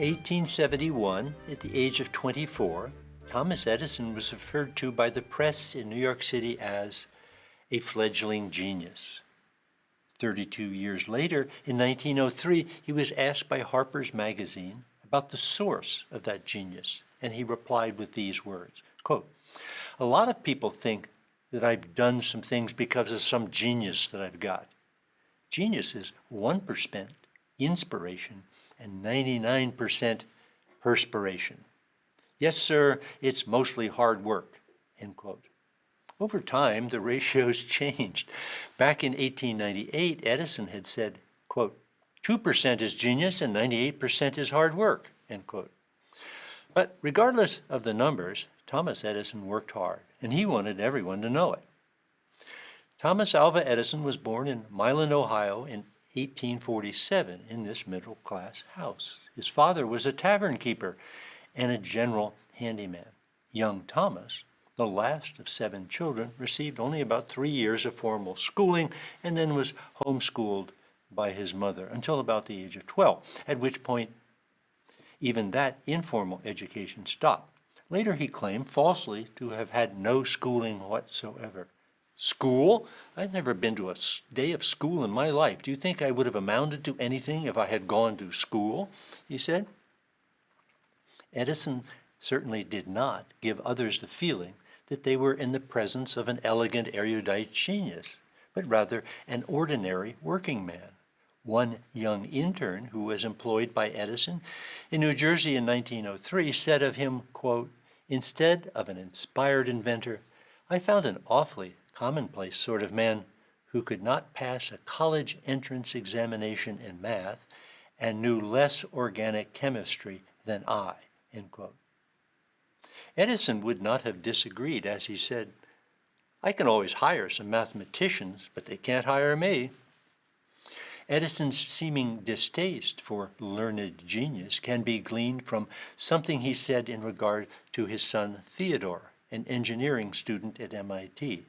1871, at the age of 24, Thomas Edison was referred to by the press in New York City as a fledgling genius. 32 years later, in 1903, he was asked by Harper's Magazine about the source of that genius, and he replied with these words, quote, "A lot of people think that I've done some things because of some genius that I've got. Genius is 1% inspiration and 99% perspiration. Yes, sir, it's mostly hard work," end quote. Over time, the ratios changed. Back in 1898, Edison had said, quote, 2% is genius and 98% is hard work, end quote. But regardless of the numbers, Thomas Edison worked hard, and he wanted everyone to know it. Thomas Alva Edison was born in Milan, Ohio in 1847 in this middle-class house. His father was a tavern keeper and a general handyman. Young Thomas, the last of 7 children, received only about 3 years of formal schooling and then was homeschooled by his mother until about the age of 12, at which point even that informal education stopped. Later he claimed falsely to have had no schooling whatsoever. School? I've never been to a day of school in my life. Do you think I would have amounted to anything if I had gone to school? He said. Edison certainly did not give others the feeling that they were in the presence of an elegant, erudite genius, but rather an ordinary working man. One young intern who was employed by Edison in New Jersey in 1903 said of him, quote, "Instead of an inspired inventor, I found an awfully commonplace sort of man who could not pass a college entrance examination in math and knew less organic chemistry than I," end quote. Edison would not have disagreed, as he said, "I can always hire some mathematicians, but they can't hire me." Edison's seeming distaste for learned genius can be gleaned from something he said in regard to his son Theodore, an engineering student at MIT.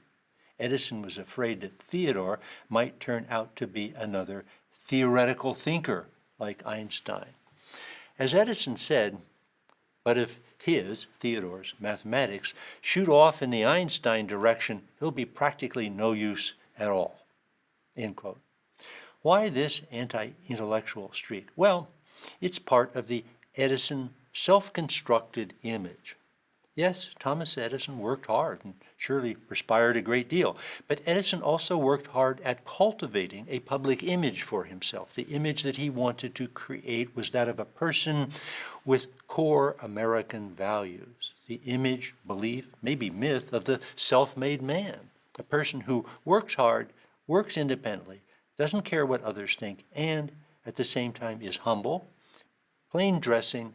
Edison was afraid that Theodore might turn out to be another theoretical thinker like Einstein. As Edison said, "But if Theodore's mathematics shoot off in the Einstein direction, he'll be practically no use at all," end quote. Why this anti-intellectual streak? Well, it's part of the Edison self-constructed image. Yes, Thomas Edison worked hard and surely perspired a great deal, but Edison also worked hard at cultivating a public image for himself. The image that he wanted to create was that of a person with core American values, the image, belief, maybe myth of the self-made man, a person who works hard, works independently, doesn't care what others think, and at the same time is humble, plain dressing,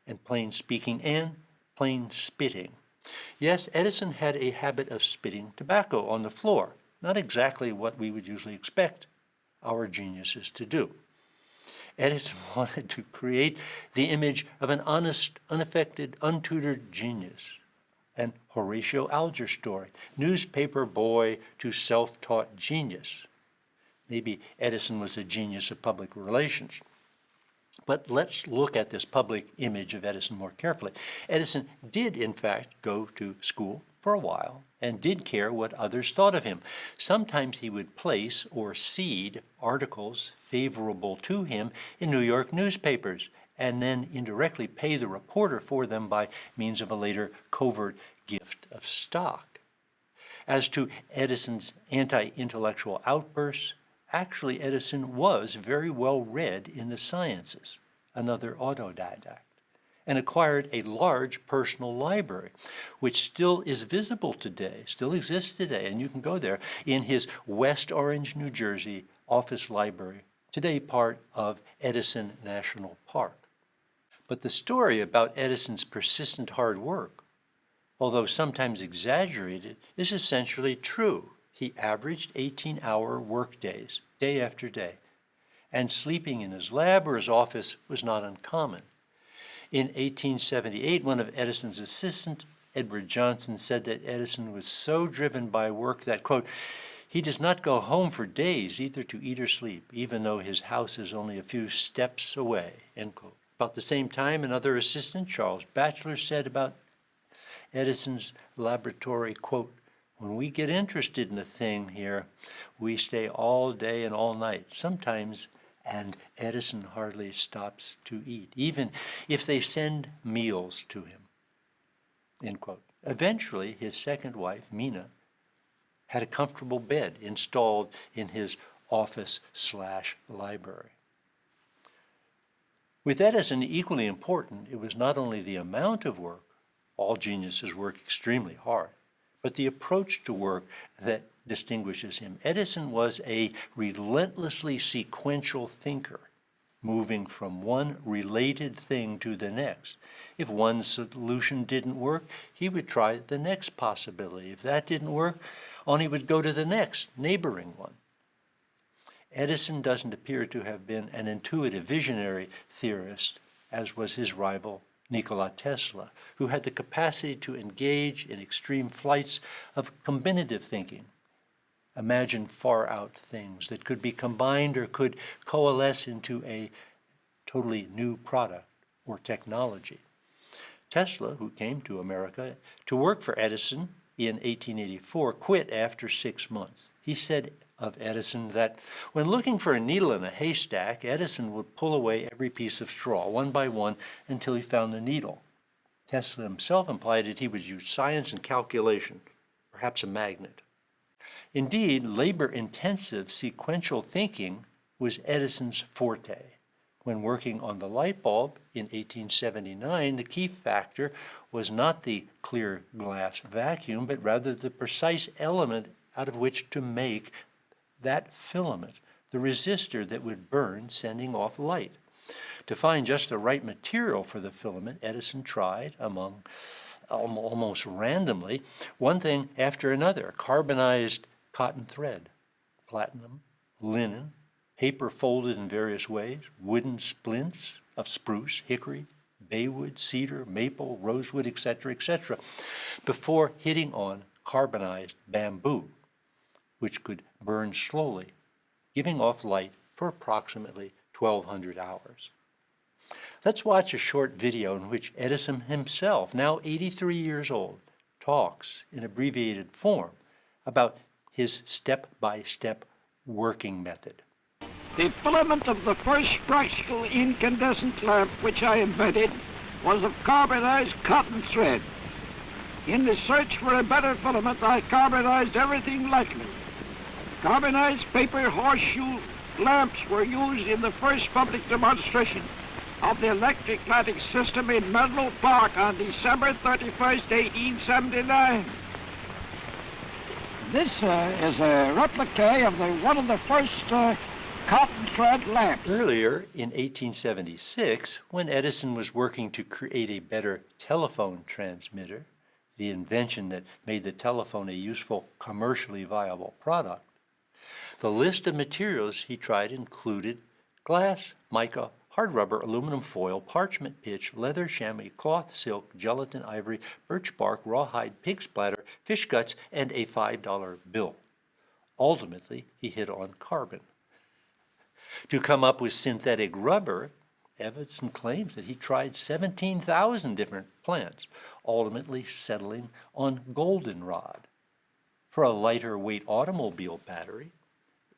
and plain speaking, and plain spitting. Yes, Edison had a habit of spitting tobacco on the floor, not exactly what we would usually expect our geniuses to do. Edison wanted to create the image of an honest, unaffected, untutored genius, an Horatio Alger story, newspaper boy to self-taught genius. Maybe Edison was a genius of public relations. But let's look at this public image of Edison more carefully. Edison did, in fact, go to school for a while and did care what others thought of him. Sometimes he would place or seed articles favorable to him in New York newspapers and then indirectly pay the reporter for them by means of a later covert gift of stock. As to Edison's anti-intellectual outbursts, actually, Edison was very well read in the sciences, another autodidact, and acquired a large personal library, which still is visible today, still exists today, and you can go there in his West Orange, New Jersey office library, today part of Edison National Park. But the story about Edison's persistent hard work, although sometimes exaggerated, is essentially true. He averaged 18-hour workdays, day after day, and sleeping in his lab or his office was not uncommon. In 1878, one of Edison's assistants, Edward Johnson, said that Edison was so driven by work that, quote, "He does not go home for days either to eat or sleep, even though his house is only a few steps away," end quote. About the same time, another assistant, Charles Batchelor, said about Edison's laboratory, quote, "When we get interested in a thing here, we stay all day and all night, sometimes, and Edison hardly stops to eat, even if they send meals to him," end quote. Eventually, his second wife, Mina, had a comfortable bed installed in his office/library. With Edison equally important, it was not only the amount of work, all geniuses work extremely hard, but the approach to work that distinguishes him. Edison was a relentlessly sequential thinker, moving from one related thing to the next. If one solution didn't work, he would try the next possibility. If that didn't work, on he would go to the next neighboring one. Edison doesn't appear to have been an intuitive visionary theorist, as was his rival Nikola Tesla, who had the capacity to engage in extreme flights of combinative thinking, imagine far-out things that could be combined or could coalesce into a totally new product or technology. Tesla, who came to America to work for Edison in 1884, quit after 6 months. He said of Edison that when looking for a needle in a haystack, Edison would pull away every piece of straw, one by one, until he found the needle. Tesla himself implied that he would use science and calculation, perhaps a magnet. Indeed, labor-intensive sequential thinking was Edison's forte. When working on the light bulb in 1879, the key factor was not the clear glass vacuum, but rather the precise element out of which to make that filament, the resistor that would burn, sending off light. To find just the right material for the filament, Edison tried, among almost randomly, one thing after another: carbonized cotton thread, platinum, linen, paper folded in various ways, wooden splints of spruce, hickory, baywood, cedar, maple, rosewood, etc., before hitting on carbonized bamboo, which could burn slowly, giving off light for approximately 1,200 hours. Let's watch a short video in which Edison himself, now 83 years old, talks in abbreviated form about his step-by-step working method. The filament of the first practical incandescent lamp which I invented was of carbonized cotton thread. In the search for a better filament, I carbonized everything likely. Carbonized paper horseshoe lamps were used in the first public demonstration of the electric lighting system in Menlo Park on December 31st, 1879. This is a replica of one of the first cotton thread lamps. Earlier in 1876, when Edison was working to create a better telephone transmitter, the invention that made the telephone a useful, commercially viable product, the list of materials he tried included glass, mica, hard rubber, aluminum foil, parchment pitch, leather, chamois, cloth, silk, gelatin, ivory, birch bark, rawhide, pig splatter, fish guts, and a $5 bill. Ultimately, he hit on carbon. To come up with synthetic rubber, Edison claims that he tried 17,000 different plants, ultimately settling on goldenrod. For a lighter weight automobile battery,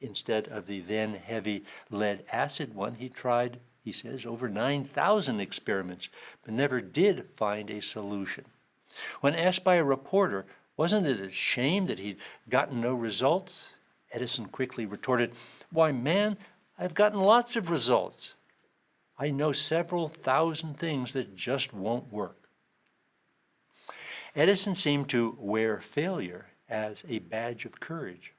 instead of the then heavy lead acid one, he tried, he says, over 9,000 experiments, but never did find a solution. When asked by a reporter, wasn't it a shame that he'd gotten no results, Edison quickly retorted, "Why, man, I've gotten lots of results. I know several thousand things that just won't work." Edison seemed to wear failure as a badge of courage.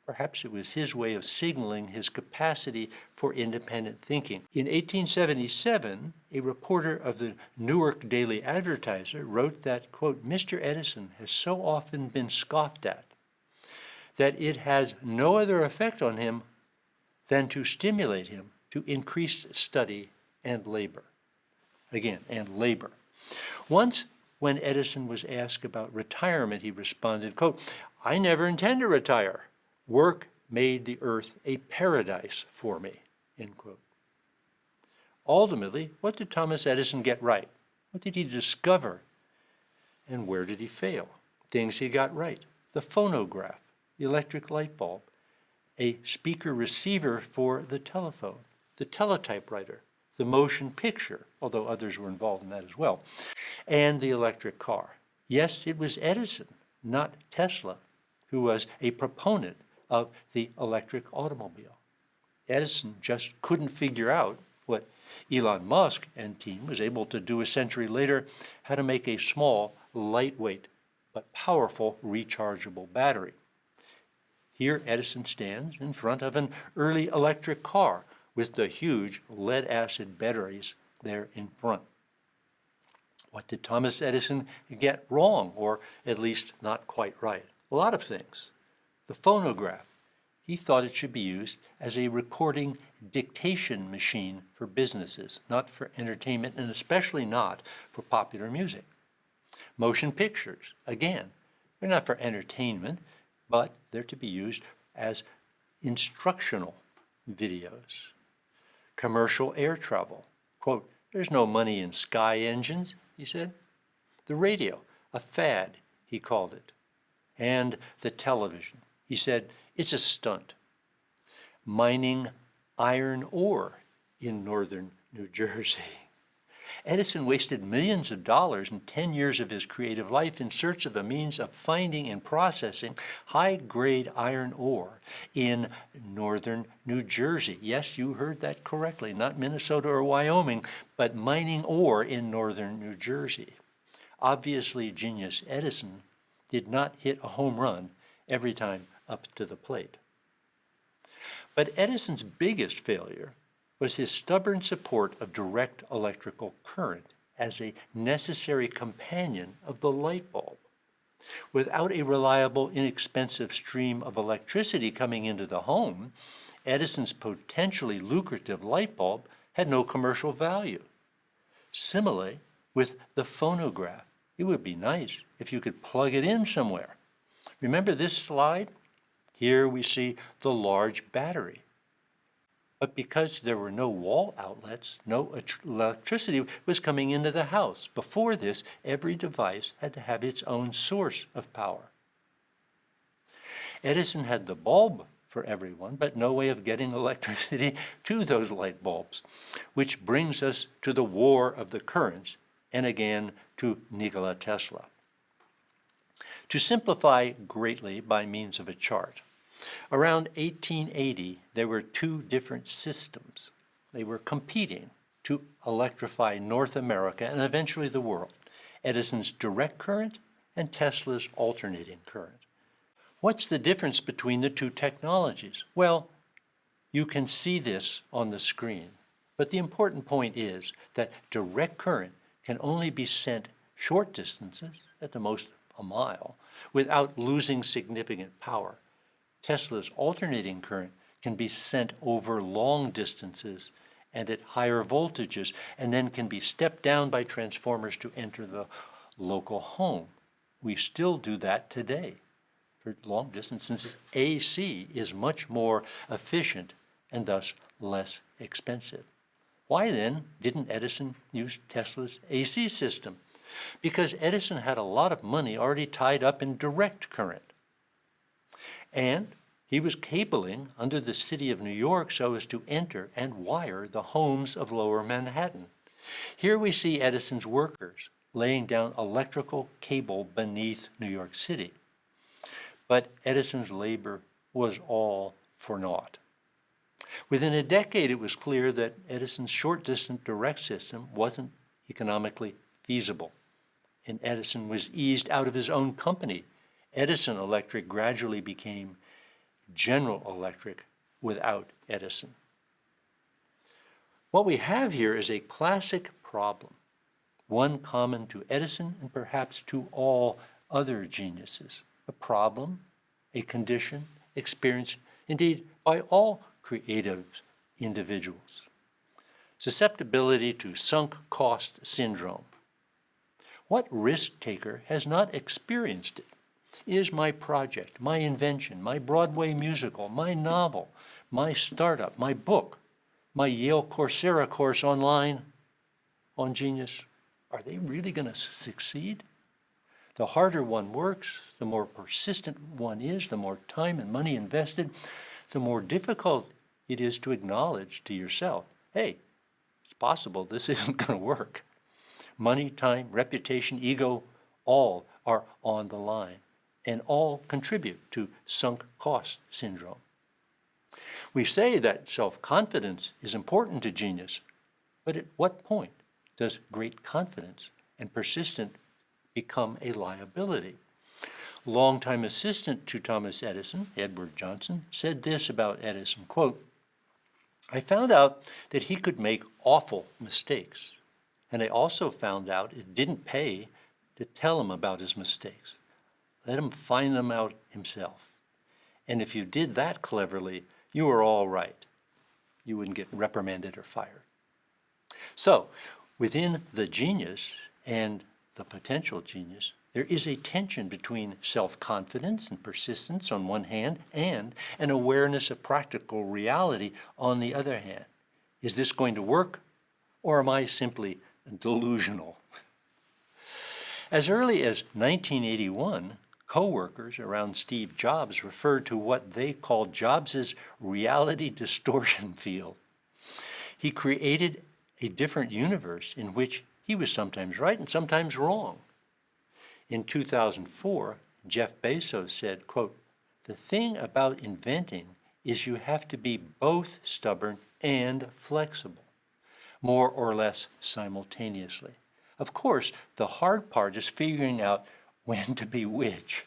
Perhaps it was his way of signaling his capacity for independent thinking. In 1877, a reporter of the Newark Daily Advertiser wrote that, quote, "Mr. Edison has so often been scoffed at that it has no other effect on him than to stimulate him to increased study and labor." Again, and labor. Once, when Edison was asked about retirement, he responded, quote, "I never intend to retire. Work made the earth a paradise for me," end quote. Ultimately, what did Thomas Edison get right? What did he discover? And where did he fail? Things he got right: the phonograph, the electric light bulb, a speaker receiver for the telephone, the teletypewriter, the motion picture, although others were involved in that as well, and the electric car. Yes, it was Edison, not Tesla, who was a proponent of the electric automobile. Edison just couldn't figure out what Elon Musk and team was able to do a century later: how to make a small, lightweight, but powerful rechargeable battery. Here Edison stands in front of an early electric car with the huge lead-acid batteries there in front. What did Thomas Edison get wrong, or at least not quite right? A lot of things. The phonograph. He thought it should be used as a recording dictation machine for businesses, not for entertainment, and especially not for popular music. Motion pictures, again, they're not for entertainment, but they're to be used as instructional videos. Commercial air travel. Quote, "There's no money in sky engines," he said. The radio, a fad, he called it. And the television. He said, "It's a stunt." Mining iron ore in northern New Jersey. Edison wasted millions of dollars in 10 years of his creative life in search of a means of finding and processing high-grade iron ore in northern New Jersey. Yes, you heard that correctly, not Minnesota or Wyoming, but mining ore in northern New Jersey. Obviously, genius Edison did not hit a home run every time up to the plate. But Edison's biggest failure was his stubborn support of direct electrical current as a necessary companion of the light bulb. Without a reliable, inexpensive stream of electricity coming into the home, Edison's potentially lucrative light bulb had no commercial value. Similarly, with the phonograph, it would be nice if you could plug it in somewhere. Remember this slide? Here we see the large battery. But because there were no wall outlets, no electricity was coming into the house. Before this, every device had to have its own source of power. Edison had the bulb for everyone, but no way of getting electricity to those light bulbs, which brings us to the War of the Currents, and again to Nikola Tesla. To simplify greatly by means of a chart, around 1880, there were two different systems. They were competing to electrify North America and eventually the world: Edison's direct current and Tesla's alternating current. What's the difference between the two technologies? Well, you can see this on the screen, but the important point is that direct current can only be sent short distances, at the most a mile, without losing significant power. Tesla's alternating current can be sent over long distances and at higher voltages, and then can be stepped down by transformers to enter the local home. We still do that today for long distances. AC is much more efficient and thus less expensive. Why then didn't Edison use Tesla's AC system? Because Edison had a lot of money already tied up in direct current. And he was cabling under the city of New York so as to enter and wire the homes of lower Manhattan. Here we see Edison's workers laying down electrical cable beneath New York City. But Edison's labor was all for naught. Within a decade, it was clear that Edison's short-distance direct system wasn't economically feasible, and Edison was eased out of his own company. Edison Electric gradually became General Electric without Edison. What we have here is a classic problem, one common to Edison and perhaps to all other geniuses. A problem, a condition, experienced indeed by all creative individuals. Susceptibility to sunk cost syndrome. What risk taker has not experienced it? Is my project, my invention, my Broadway musical, my novel, my startup, my book my Yale Coursera course online on genius, are they really going to succeed? The harder one works, the more persistent one is, the more time and money invested, the more difficult it is to acknowledge to yourself, hey, it's possible this isn't going to work. Money, time, reputation, ego, all are on the line, and all contribute to sunk cost syndrome. We say that self-confidence is important to genius, but at what point does great confidence and persistence become a liability? Longtime assistant to Thomas Edison, Edward Johnson, said this about Edison, quote, I found out that he could make awful mistakes, and I also found out it didn't pay to tell him about his mistakes. Let him find them out himself. And if you did that cleverly, you were all right. You wouldn't get reprimanded or fired. So, within the genius and the potential genius, there is a tension between self-confidence and persistence on one hand and an awareness of practical reality on the other hand. Is this going to work, or am I simply delusional? As early as 1981, co-workers around Steve Jobs referred to what they called Jobs' reality distortion field. He created a different universe in which he was sometimes right and sometimes wrong. In 2004, Jeff Bezos said, quote, the thing about inventing is you have to be both stubborn and flexible, more or less simultaneously. Of course, the hard part is figuring out when to be which,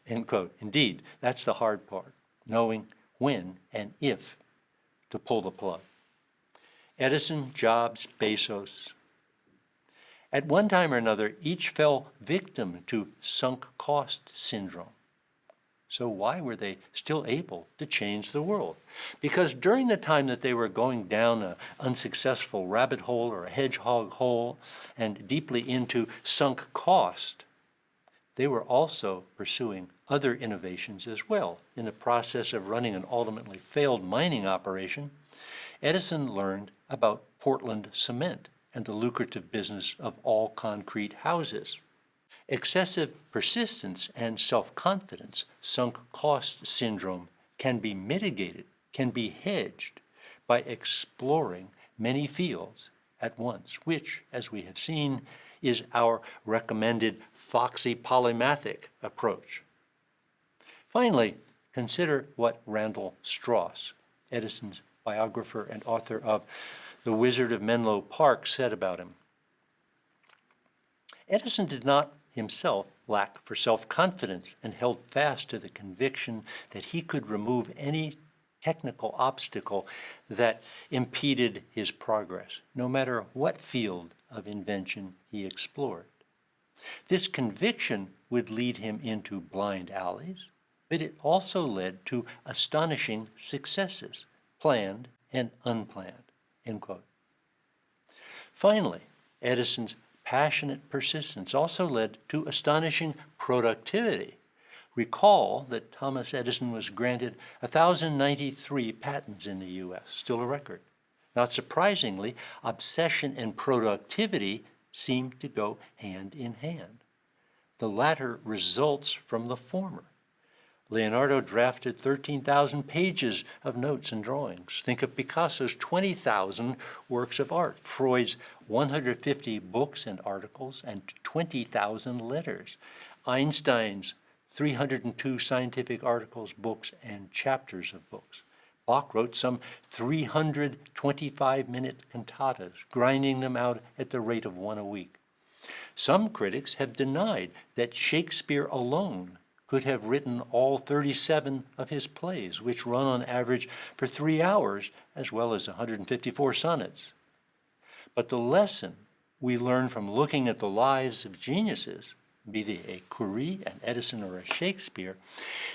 end quote. Indeed, that's the hard part, knowing when and if to pull the plug. Edison, Jobs, Bezos. At one time or another, each fell victim to sunk cost syndrome. So why were they still able to change the world? Because during the time that they were going down an unsuccessful rabbit hole or a hedgehog hole and deeply into sunk cost, they were also pursuing other innovations as well. In the process of running an ultimately failed mining operation, Edison learned about Portland cement and the lucrative business of all concrete houses. Excessive persistence and self-confidence, sunk cost syndrome, can be mitigated, can be hedged by exploring many fields at once, which, as we have seen, is our recommended foxy polymathic approach. Finally, consider what Randall Strauss, Edison's biographer and author of The Wizard of Menlo Park, said about him. Edison did not himself lack for self-confidence and held fast to the conviction that he could remove any technical obstacle that impeded his progress, no matter what field of invention he explored. This conviction would lead him into blind alleys, but it also led to astonishing successes, planned and unplanned, end quote. Finally, Edison's passionate persistence also led to astonishing productivity. Recall that Thomas Edison was granted 1,093 patents in the U.S., still a record. Not surprisingly, obsession and productivity seem to go hand in hand. The latter results from the former. Leonardo drafted 13,000 pages of notes and drawings. Think of Picasso's 20,000 works of art, Freud's 150 books and articles, and 20,000 letters, Einstein's 302 scientific articles, books, and chapters of books. Bach wrote some 300 25-minute cantatas, grinding them out at the rate of one a week. Some critics have denied that Shakespeare alone could have written all 37 of his plays, which run on average for 3 hours, as well as 154 sonnets. But the lesson we learn from looking at the lives of geniuses, be they a Curie, an Edison, or a Shakespeare,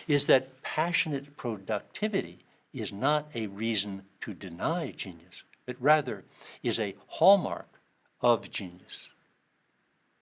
is that passionate productivity is not a reason to deny genius, but rather is a hallmark of genius.